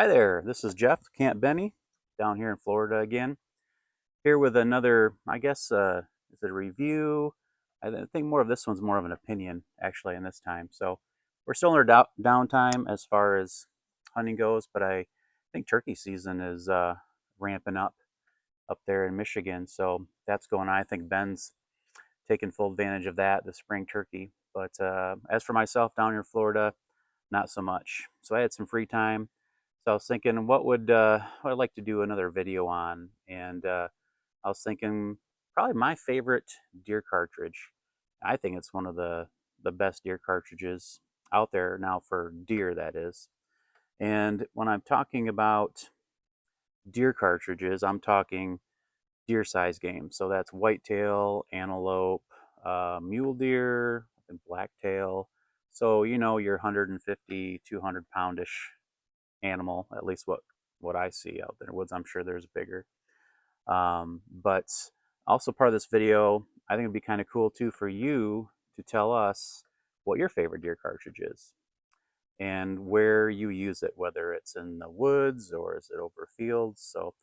Hi there, this is Jeff, Camp Benny, down here in Florida again. Here with another, I guess, is it a review? think more of this one's more of an opinion, actually, in this time. So we're still in our downtime as far as hunting goes, but I think turkey season is ramping up there in Michigan. So that's going on. I think Ben's taking full advantage of that, the spring turkey. But as for myself down here in Florida, not so much. So I had some free time. So I was thinking, what I'd like to do another video on, and I was thinking probably my favorite deer cartridge. I think it's one of the best deer cartridges out there now for deer, that is. And when I'm talking about deer cartridges, I'm talking deer size game. So that's whitetail, antelope, mule deer, and blacktail. So you know your 150, 200 poundish animal, at least what I see out there in the woods. I'm sure there's bigger. But also part of this video, I think it'd be kind of cool too for you to tell us what your favorite deer cartridge is and where you use it, whether it's in the woods or is it over fields. So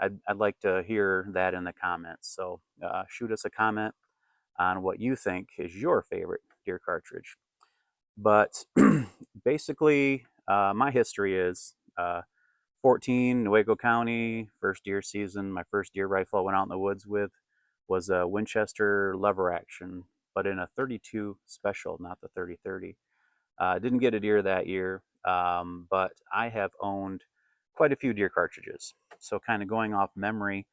I'd like to hear that in the comments. So shoot us a comment on what you think is your favorite deer cartridge. But basically, my history is 14, Nuevo County, first deer season. My first deer rifle I went out in the woods with was a Winchester lever action, but in a 32 special, not the 30-30. Didn't get a deer that year, but I have owned quite a few deer cartridges. So kind of going off memory,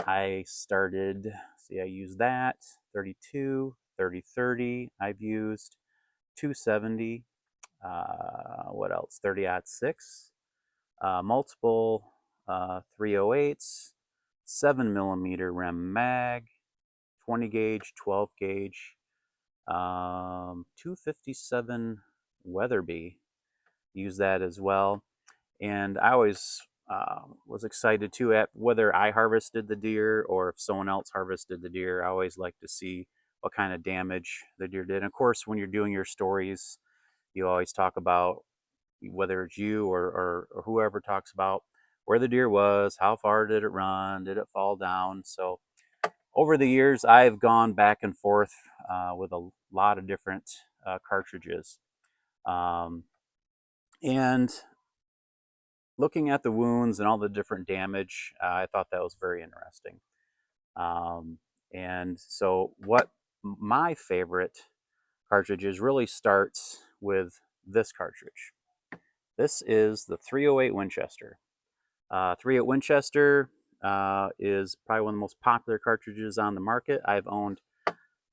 I started, I used that, 32, 30-30. I've used 270, what else, 30-06, multiple 308s, 7mm Rem mag, 20 gauge, 12 gauge, 257 Weatherby. Use that as well. And I always was excited too at whether I harvested the deer or if someone else harvested the deer. I always like to see what kind of damage the deer did. And of course, when you're doing your stories, you always talk about whether it's you or whoever talks about where the deer was, how far did it run, did it fall down. So over the years, I've gone back and forth with a lot of different cartridges. And looking at the wounds and all the different damage, I thought that was very interesting. And so what my favorite cartridges really starts with this cartridge. This is the 308 Winchester. 308 Winchester is probably one of the most popular cartridges on the market. I've owned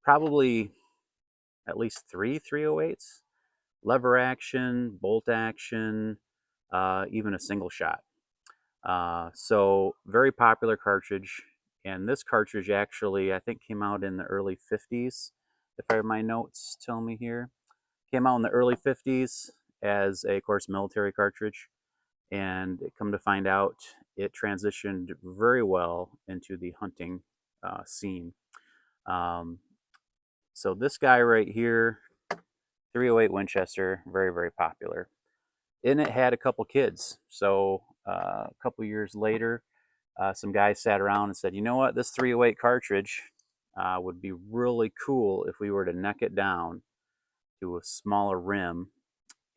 probably at least 308s, lever action, bolt action, even a single shot. So very popular cartridge. And this cartridge actually, I think, came out in the early 50s, if I have my notes tell me here. Came out in the early 50s as a, of course, military cartridge. And come to find out, it transitioned very well into the hunting scene. So this guy right here, 308 Winchester, very, very popular. And it had a couple kids. So a couple years later, some guys sat around and said, you know what, this 308 cartridge would be really cool if we were to neck it down to a smaller rim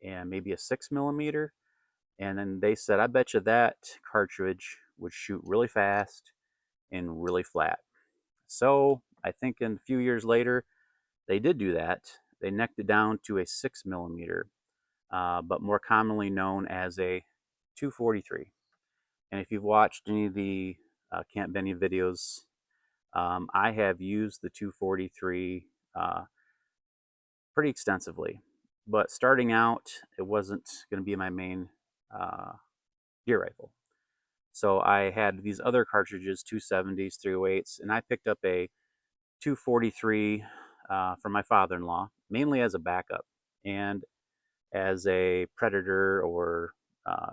and maybe a 6mm. And then they said, I bet you that cartridge would shoot really fast and really flat. So I think a few years later, they did do that. They necked it down to a 6mm, but more commonly known as a 243. And if you've watched any of the Camp Benny videos, I have used the 243 pretty extensively. But starting out, it wasn't going to be my main deer rifle. So I had these other cartridges, 270s, 308s, and I picked up a 243 from my father-in-law, mainly as a backup and as a predator or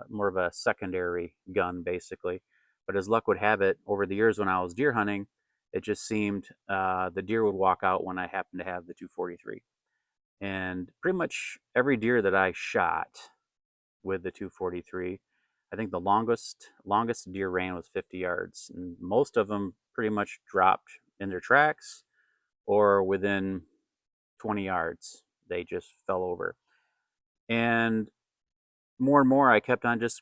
more of a secondary gun, basically. But as luck would have it, over the years when I was deer hunting, it just seemed the deer would walk out when I happened to have the 243. And pretty much every deer that I shot with the 243, I think the longest deer ran was 50 yards, and most of them pretty much dropped in their tracks or within 20 yards. They just fell over. And more, I kept on just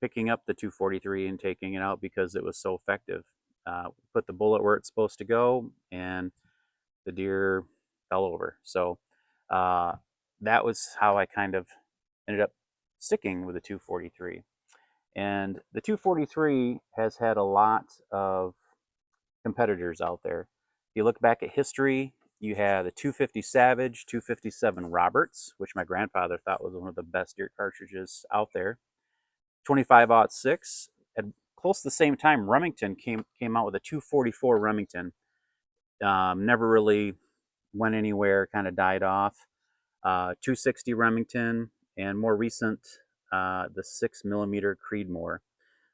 picking up the 243 and taking it out because it was so effective. Put the bullet where it's supposed to go, and the deer fell over. So uh, that was how I kind of ended up sticking with the 243. And the 243 has had a lot of competitors out there. If you look back at history, you had the 250 Savage, 257 Roberts, which my grandfather thought was one of the best deer cartridges out there. 25-06. At close to the same time, Remington came out with a 244 Remington. Never really went anywhere, kind of died off. 260 Remington, and more recent, the 6mm Creedmoor,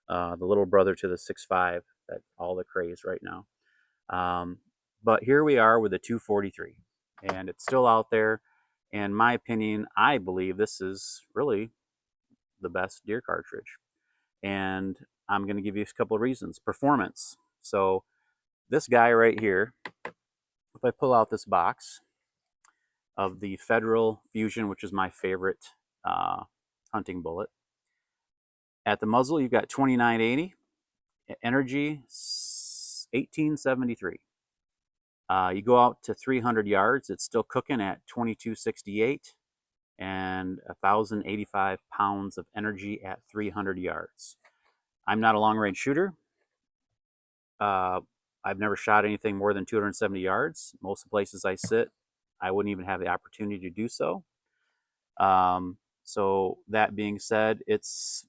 the little brother to the 6.5, that's all the craze right now. But here we are with the 243, and it's still out there. In my opinion, I believe this is really the best deer cartridge. And I'm going to give you a couple of reasons. Performance. So this guy right here, if I pull out this box of the Federal Fusion, which is my favorite hunting bullet, at the muzzle you've got 2980, energy 1873. You go out to 300 yards, it's still cooking at 2268 and 1,085 pounds of energy at 300 yards. I'm not a long range shooter. I've never shot anything more than 270 yards. Most of the places I sit, I wouldn't even have the opportunity to do so. So that being said, it's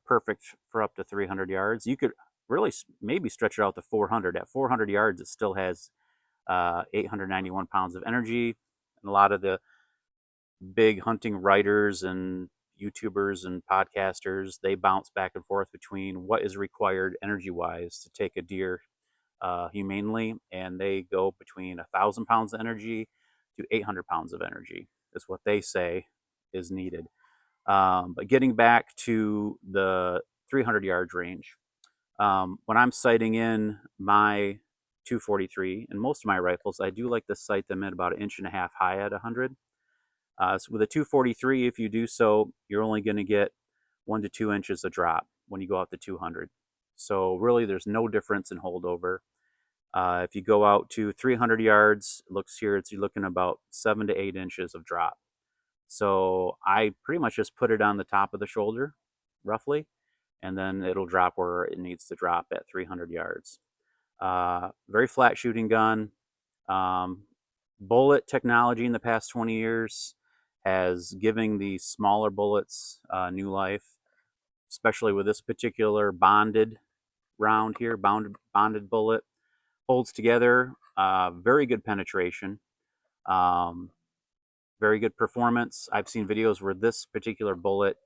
perfect for up to 300 yards. You could really maybe stretch it out to 400. At 400 yards, it still has 891 pounds of energy. And a lot of the big hunting writers and YouTubers and podcasters, they bounce back and forth between what is required energy-wise to take a deer humanely, and they go between 1,000 pounds of energy to 800 pounds of energy is what they say is needed. But getting back to the 300 yards range, when I'm sighting in my 243 and most of my rifles, I do like to sight them at about 1.5 inches high at 100. So with a 243, if you do so, you're only going to get 1 to 2 inches of drop when you go out to 200. So really, there's no difference in holdover. If you go out to 300 yards, it looks here, you're looking about 7 to 8 inches of drop. So I pretty much just put it on the top of the shoulder, roughly, and then it'll drop where it needs to drop at 300 yards. Very flat shooting gun. Bullet technology in the past 20 years has given the smaller bullets new life, especially with this particular bonded round here, bonded bullet. Holds together, very good penetration, very good performance. I've seen videos where this particular bullet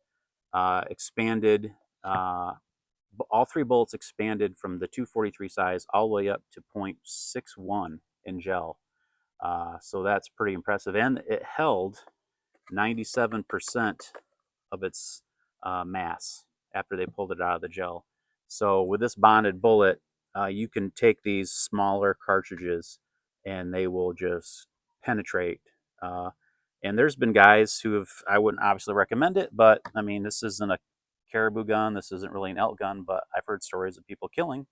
expanded, all three bullets expanded from the 243 size all the way up to 0.61 in gel. So that's pretty impressive. And it held 97% of its mass after they pulled it out of the gel. So with this bonded bullet, you can take these smaller cartridges and they will just penetrate. And there's been guys who have, I wouldn't obviously recommend it, but I mean, this isn't a caribou gun. This isn't really an elk gun, but I've heard stories of people killing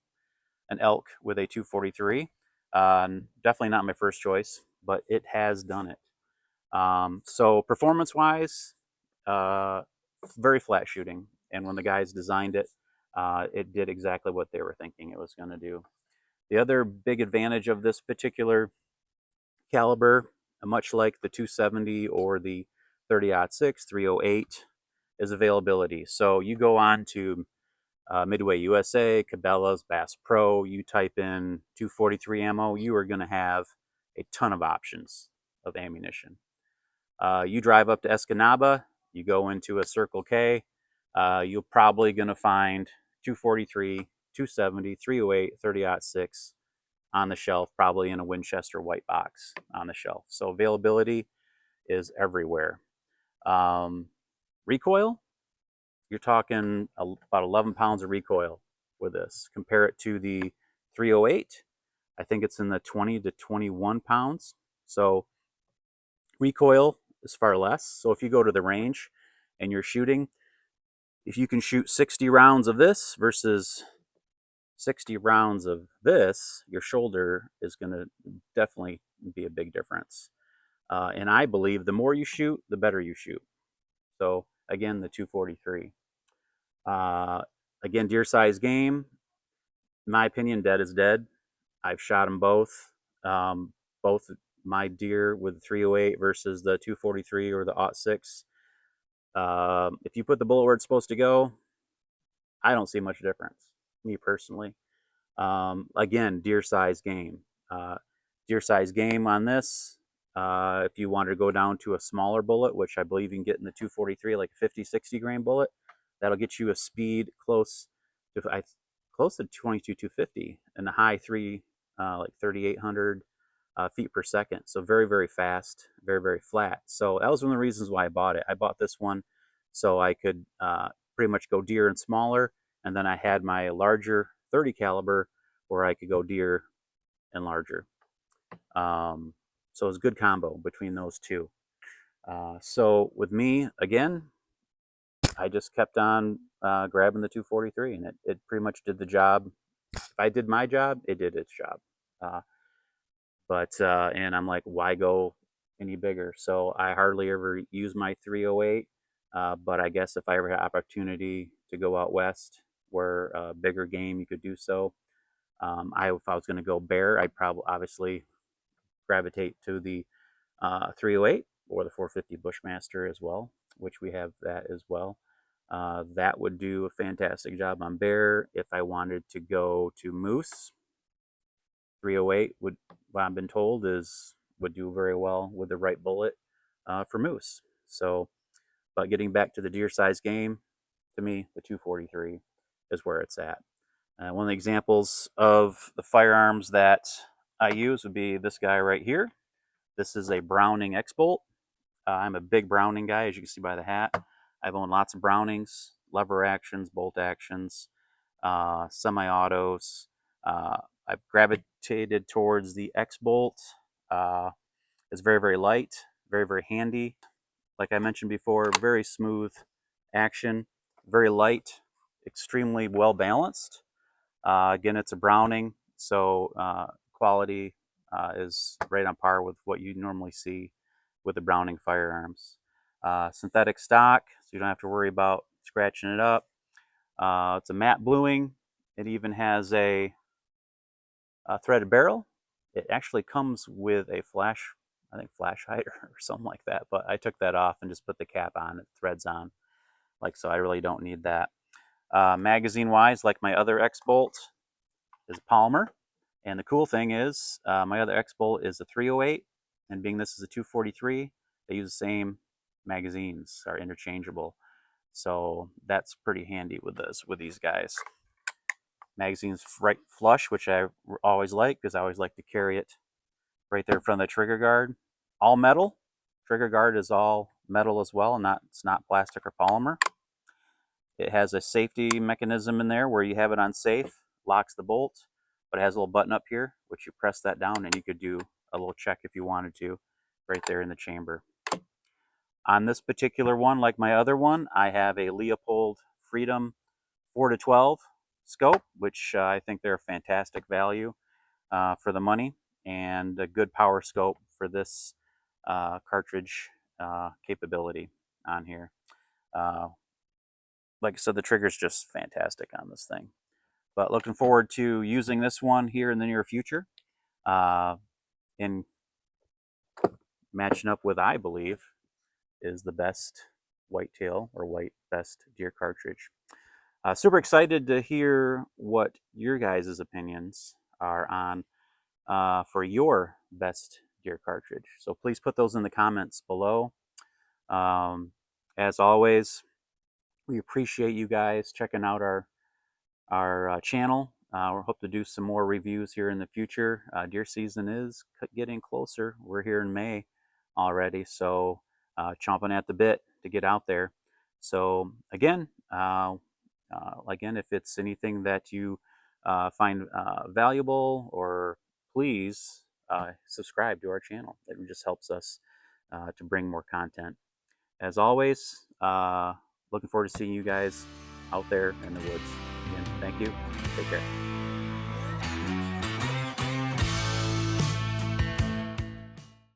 an elk with a 243. Definitely not my first choice, but it has done it. So performance-wise, very flat shooting. And when the guys designed it, it did exactly what they were thinking it was going to do. The other big advantage of this particular caliber, much like the 270 or the 30-06, 308, is availability. So you go on to Midway USA, Cabela's, Bass Pro, you type in 243 ammo, you are going to have a ton of options of ammunition. You drive up to Escanaba, you go into a Circle K, you're probably going to find 243, 270, 308, 30-06 on the shelf, probably in a Winchester white box on the shelf. So availability is everywhere. Recoil, you're talking about 11 pounds of recoil with this. Compare it to the 308. I think it's in the 20 to 21 pounds. So recoil is far less. So if you go to the range and you're shooting, if you can shoot 60 rounds of this versus 60 rounds of this, your shoulder is going to definitely be a big difference. And I believe the more you shoot, the better you shoot. So again, the 243. Uh, Again, deer size game. In my opinion, dead is dead. I've shot them both. Both my deer with the 308 versus the 243 or the .6. If you put the bullet where it's supposed to go, I don't see much difference, me personally. Again, deer size game. Uh, Deer size game on this. If you wanted to go down to a smaller bullet, which I believe you can get in the 243, like a 50, 60 grain bullet, that'll get you a speed close to 22, 250 and the high three, like 3,800 feet per second. So very, very fast, very, very flat. So that was one of the reasons why I bought it. I bought this one so I could pretty much go deer and smaller, and then I had my larger 30 caliber where I could go deer and larger. So it was a good combo between those two. So with me, again, I just kept on grabbing the 243, and it pretty much did the job. If I did my job, it did its job. Uh, and I'm like, why go any bigger? So I hardly ever use my 308. But I guess if I ever had opportunity to go out west where bigger game, you could do so. If I was going to go bear, I'd probably obviously gravitate to the 308 or the 450 Bushmaster as well, which we have that as well. That would do a fantastic job on bear. If I wanted to go to moose, 308 would, what I've been told is, would do very well with the right bullet for moose. So, but getting back to the deer size game, to me, the 243 is where it's at. One of the examples of the firearms that I use would be this guy right here. This is a Browning X-Bolt. I'm a big Browning guy, as you can see by the hat. I've owned lots of Brownings, lever actions, bolt actions, semi-autos. I've gravitated towards the X-Bolt. It's very, very light, very, very handy. Like I mentioned before, very smooth action, very light, extremely well balanced. Again, it's a Browning, so quality is right on par with what you normally see with the Browning firearms. Synthetic stock, so you don't have to worry about scratching it up. It's a matte bluing. It even has a threaded barrel. It actually comes with a flash, I think flash hider or something like that, but I took that off and just put the cap on. It threads on, like so. I really don't need that. Magazine wise, like my other X-Bolt, is polymer. And the cool thing is, my other X-Bolt is a 308, and being this is a 243, they use the same magazines, are interchangeable. So that's pretty handy with these guys. Magazines right flush, which I always like because I always like to carry it right there in front of the trigger guard. All metal. Trigger guard is all metal as well, it's not plastic or polymer. It has a safety mechanism in there where you have it on safe, locks the bolt, but it has a little button up here, which you press that down and you could do a little check if you wanted to, right there in the chamber. On this particular one, like my other one, I have a Leupold Freedom 4 to 12 scope, which I think they're a fantastic value for the money, and a good power scope for this cartridge capability on here. Like I said, the trigger's just fantastic on this thing. But looking forward to using this one here in the near future, in matching up with, I believe, is the best whitetail or best deer cartridge. Super excited to hear what your guys' opinions are on for your best deer cartridge. So please put those in the comments below. As always, we appreciate you guys checking out our channel. We hope to do some more reviews here in the future. Deer season is getting closer. We're here in May already, so chomping at the bit to get out there. So again, Again, if it's anything that you find valuable, or please subscribe to our channel. It just helps us to bring more content. As always, looking forward to seeing you guys out there in the woods. Again, thank you. Take care.